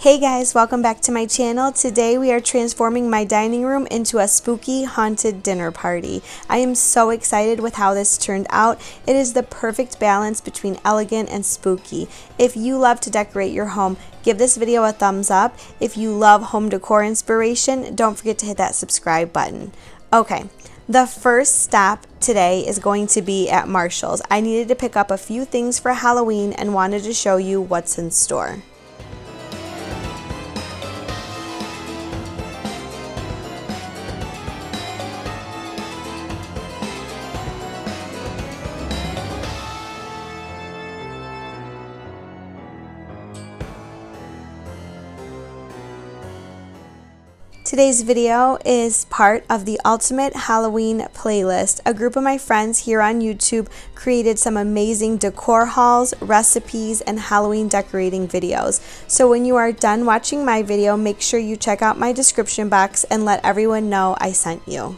Hey guys, welcome back to my channel. Today we are transforming my dining room into a spooky haunted dinner party. I am so excited with how this turned out. It is the perfect balance between elegant and spooky. If you love to decorate your home, give this video a thumbs up. If you love home decor inspiration, don't forget to hit that subscribe button. Okay. The first stop today is going to be at Marshall's. I needed to pick up a few things for Halloween and wanted to show you what's in store. Today's video is part of the Ultimate Halloween playlist. A group of my friends here on YouTube created some amazing decor hauls, recipes, and Halloween decorating videos. So when you are done watching my video, make sure you check out my description box and let everyone know I sent you.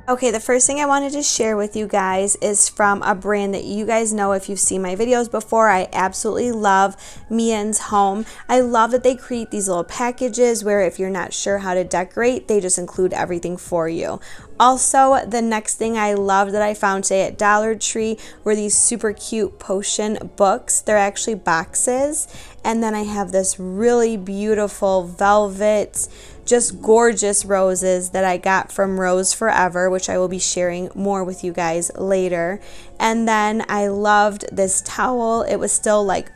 Okay, the first thing I wanted to share with you guys is from a brand that you guys know if you've seen my videos before. I absolutely love Meien's Home. I love that they create these little packages where if you're not sure how to decorate, they just include everything for you. Also, the next thing I love that I found today at Dollar Tree were these super cute potion books. They're actually boxes. And then I have this really beautiful velvet, just gorgeous roses that I got from Rose Forever, which I will be sharing more with you guys later. And then I loved this towel. It was still like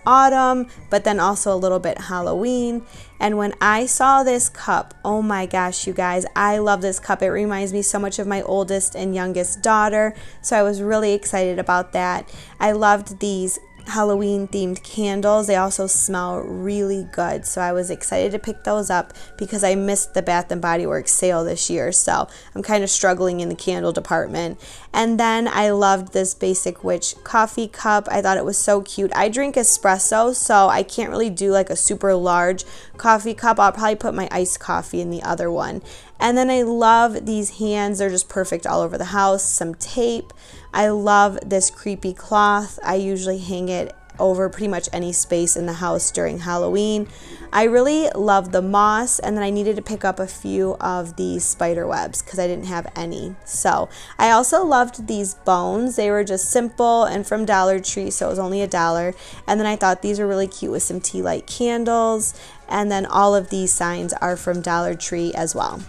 autumn, but then also a little bit Halloween. And when I saw this cup, oh my gosh, you guys, I love this cup. It reminds me so much of my oldest and youngest daughter. So I was really excited about that. I loved these Halloween themed candles. They also smell really good, so I was excited to pick those up because I missed the Bath and Body Works sale this year, so I'm kind of struggling in the candle department. And then I loved this Basic Witch coffee cup. I thought it was so cute. I drink espresso, so I can't really do like a super large coffee cup. I'll probably put my iced coffee in the other one. And then I love these hands. They're just perfect all over the house. Some tape. I love this creepy cloth. I usually hang it over pretty much any space in the house during Halloween. I really love the moss, and then I needed to pick up a few of these spider webs because I didn't have any. So I also loved these bones. They were just simple and from Dollar Tree, so it was only $1. And then I thought these were really cute with some tea light candles. And then all of these signs are from Dollar Tree as well.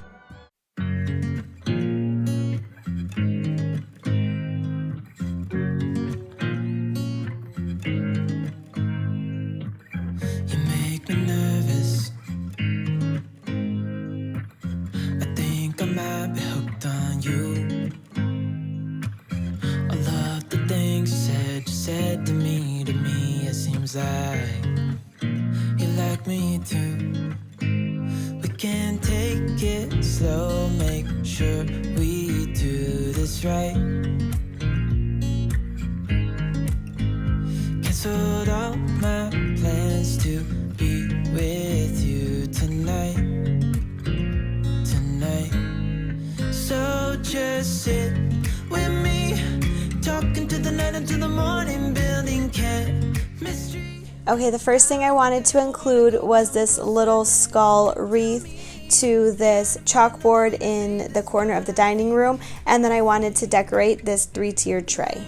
Like you like me too. We can take it slow, make sure we do this right. Canceled all my plans to be with you tonight. So just sit with me, talking to the night until the morning, building chemistry. Okay, the first thing I wanted to include was this little skull wreath to this chalkboard in the corner of the dining room, and then I wanted to decorate this 3-tiered tray.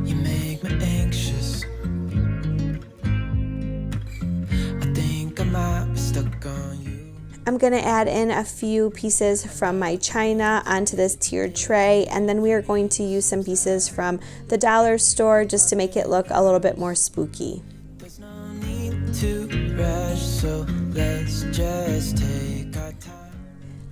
You make me anxious. I think I might be stuck on you. I'm going to add in a few pieces from my china onto this tiered tray, and then we are going to use some pieces from the dollar store just to make it look a little bit more spooky. There's no need to rush, so let's just take our time.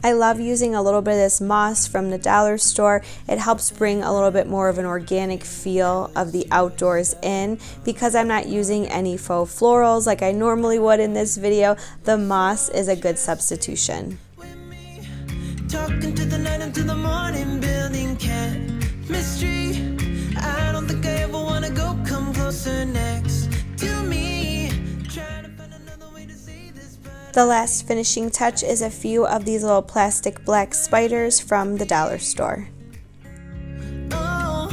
I love using a little bit of this moss from the dollar store. It helps bring a little bit more of an organic feel of the outdoors in. Because I'm not using any faux florals like I normally would in this video, the moss is a good substitution. Talking to the night until the morning, building chemistry. I don't think I ever wanna go come closer next. The last finishing touch is a few of these little plastic black spiders from the dollar store. Oh,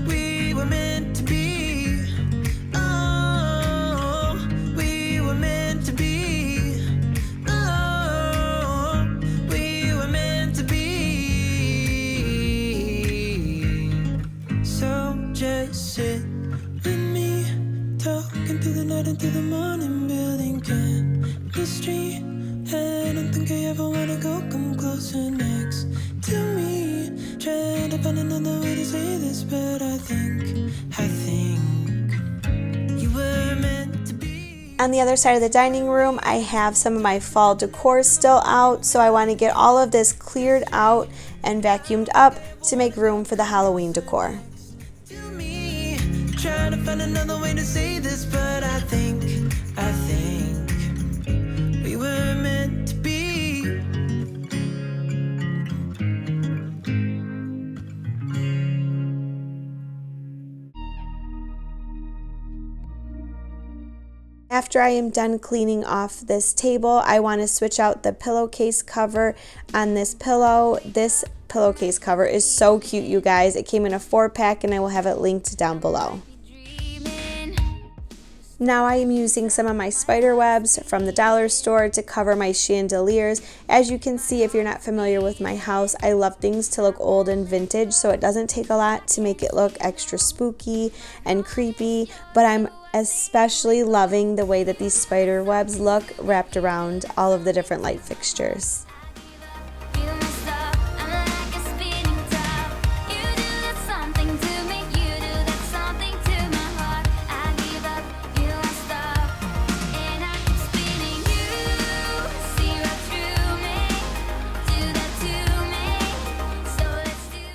we were meant to be. Oh, we were meant to be. Oh, we were meant to be. So just sit with me, talking through the night into the morning, building chemistry. I don't think I ever wanna go come closer next to me. Trying to find another way to say this, but I think you were meant to be. On the other side of the dining room, I have some of my fall decor still out, so I want to get all of this cleared out and vacuumed up to make room for the Halloween decor. Trying to find another way to say this, but I think we were meant to be. After I am done cleaning off this table, I want to switch out the pillowcase cover on this pillow. This pillowcase cover is so cute, you guys. It came in a 4-pack and I will have it linked down below. Now I am using some of my spider webs from the dollar store to cover my chandeliers. As you can see, if you're not familiar with my house, I love things to look old and vintage, so it doesn't take a lot to make it look extra spooky and creepy, but I'm especially loving the way that these spider webs look wrapped around all of the different light fixtures.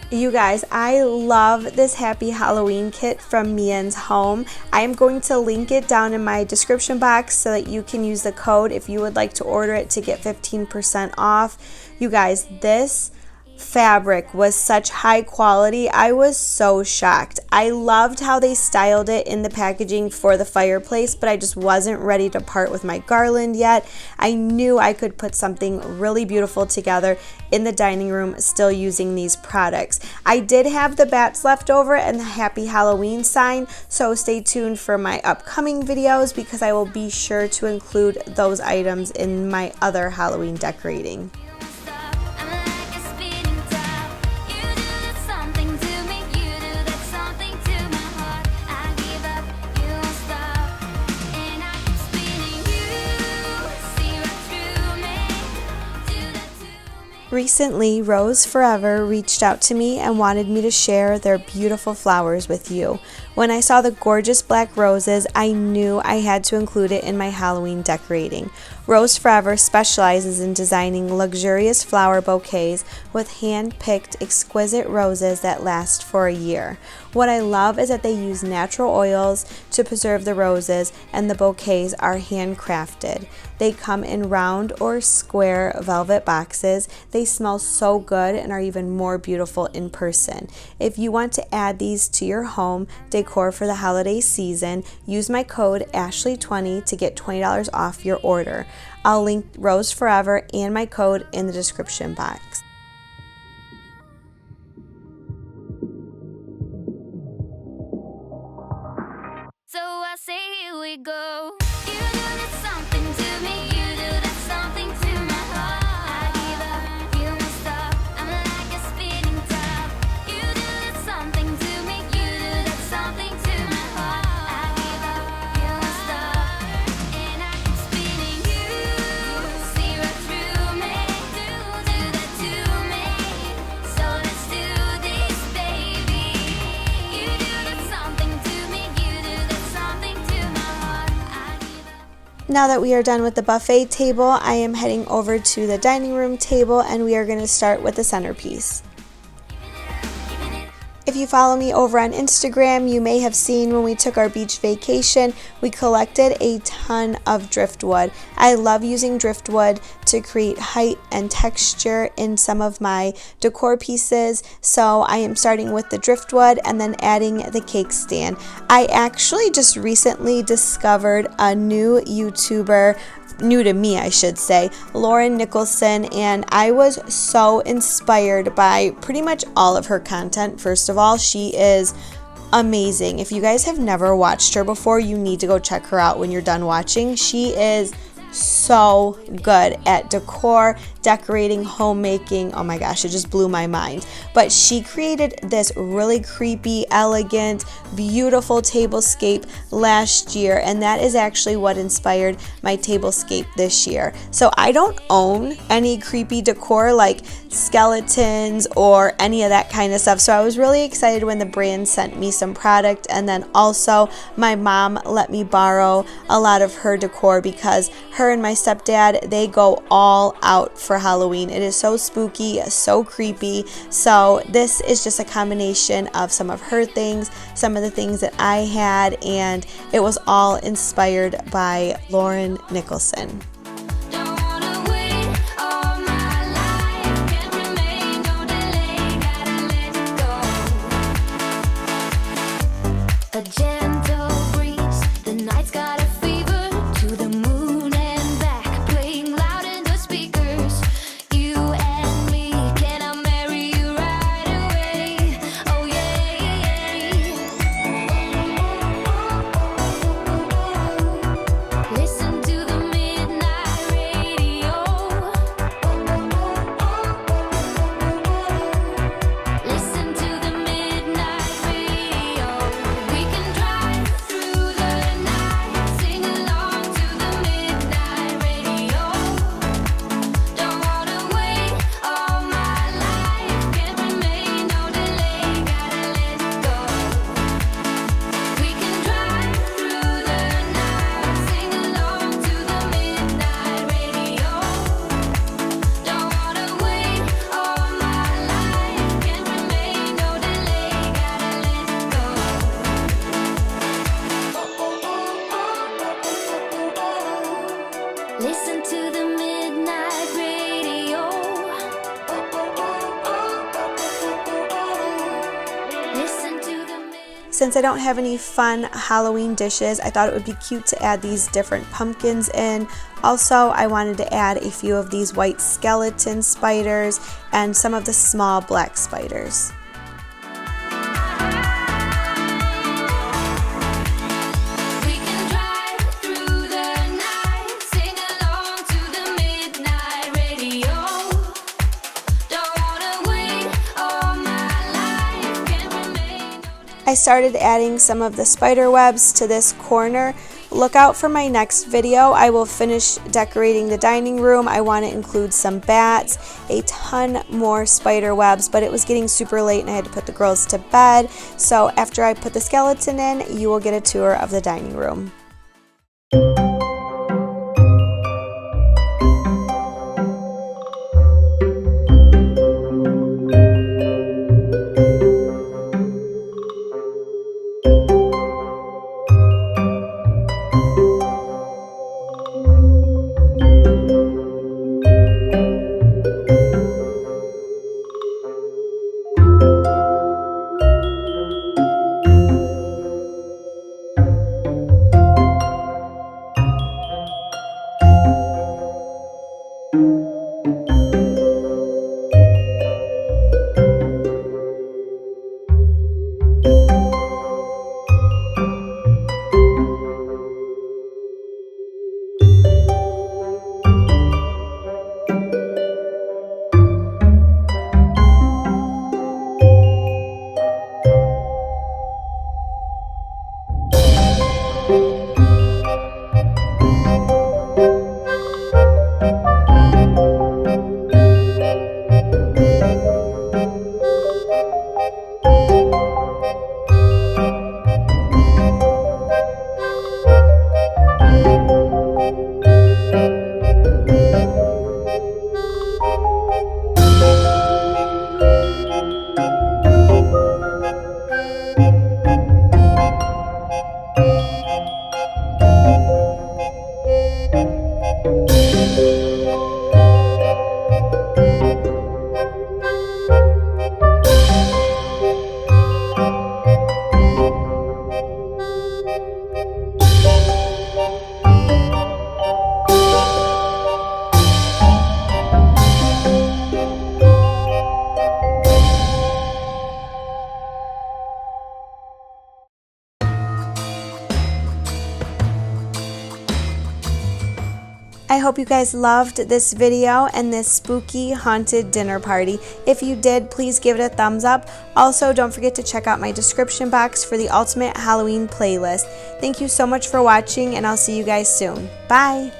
You guys, I love this Happy Halloween kit from Meyen's Home. I am going to link it down in my description box so that you can use the code if you would like to order it to get 15% off. You guys, this fabric was such high quality. I was so shocked. I loved how they styled it in the packaging for the fireplace, but I just wasn't ready to part with my garland yet. I knew I could put something really beautiful together in the dining room still using these products. I did have the bats left over and the Happy Halloween sign, so stay tuned for my upcoming videos because I will be sure to include those items in my other Halloween decorating. Recently, Rose Forever reached out to me and wanted me to share their beautiful flowers with you. When I saw the gorgeous black roses, I knew I had to include it in my Halloween decorating. Rose Forever specializes in designing luxurious flower bouquets with hand-picked exquisite roses that last for a year. What I love is that they use natural oils to preserve the roses, and the bouquets are handcrafted. They come in round or square velvet boxes. They smell so good and are even more beautiful in person. If you want to add these to your home decor for the holiday season, use my code Ashlei20 to get $20 off your order. I'll link Rose Forever and my code in the description box. So I say here we go. You do that something to me. You do that something to my heart. I give up, you must stop. I'm like a spinning top. You do that something to me. You do that something to my heart. I give up, you must stop. And I keep spinning. You see right through me. Do that to me. So let's do this, baby. You do that something to me. You do that something to my heart. I give up. Now that we are done with the buffet table, I am heading over to the dining room table and we are going to start with the centerpiece. If you follow me over on Instagram, you may have seen when we took our beach vacation, we collected a ton of driftwood. I love using driftwood to create height and texture in some of my decor pieces. So I am starting with the driftwood and then adding the cake stand. I actually just recently discovered a new YouTuber, new to me I should say, Lauren Nicholson, and I was so inspired by pretty much all of her content. First of all, she is amazing. If you guys have never watched her before, you need to go check her out when you're done watching. She is so good at decor, decorating, homemaking. Oh my gosh, it just blew my mind. But she created this really creepy, elegant, beautiful tablescape last year, and that is actually what inspired my tablescape this year. So I don't own any creepy decor like skeletons or any of that kind of stuff. So I was really excited when the brand sent me some product, and then also my mom let me borrow a lot of her decor because her and my stepdad, they go all out for Halloween. It is so spooky, so creepy. So this is just a combination of some of her things, some of the things that I had, and it was all inspired by Lauren Nicholson. Don't wanna wait all my life, can't remain, no delay, gotta let it go. A gentle breeze, the night's got a fever, to the moon and back, playing loud in the speakers. You and me, can I marry you right away? Oh yeah. Listen to the midnight radio. Listen to the midnight radio. We can drive through the night, sing along to the midnight radio. Don't wanna wait all my life, can't remain, no delay, gotta let it go. We can drive through the night, sing along to the midnight radio. Don't wanna wait all my life, can't remain, no delay, gotta let it go. Listen to the midnight radio. Listen to the Since I don't have any fun Halloween dishes, I thought it would be cute to add these different pumpkins in. Also, I wanted to add a few of these white skeleton spiders and some of the small black spiders. We can drive through the night, sing along to the midnight radio. Don't wanna wait all my life, can't remain. I started adding some of the spider webs to this corner. Look out for my next video. I will finish decorating the dining room. I want to include some bats, a ton more spider webs, but it was getting super late and I had to put the girls to bed. So after I put the skeleton in, you will get a tour of the dining room. I hope you guys loved this video and this spooky haunted dinner party. If you did, please give it a thumbs up. Also, don't forget to check out my description box for the ultimate Halloween playlist. Thank you so much for watching, and I'll see you guys soon. Bye!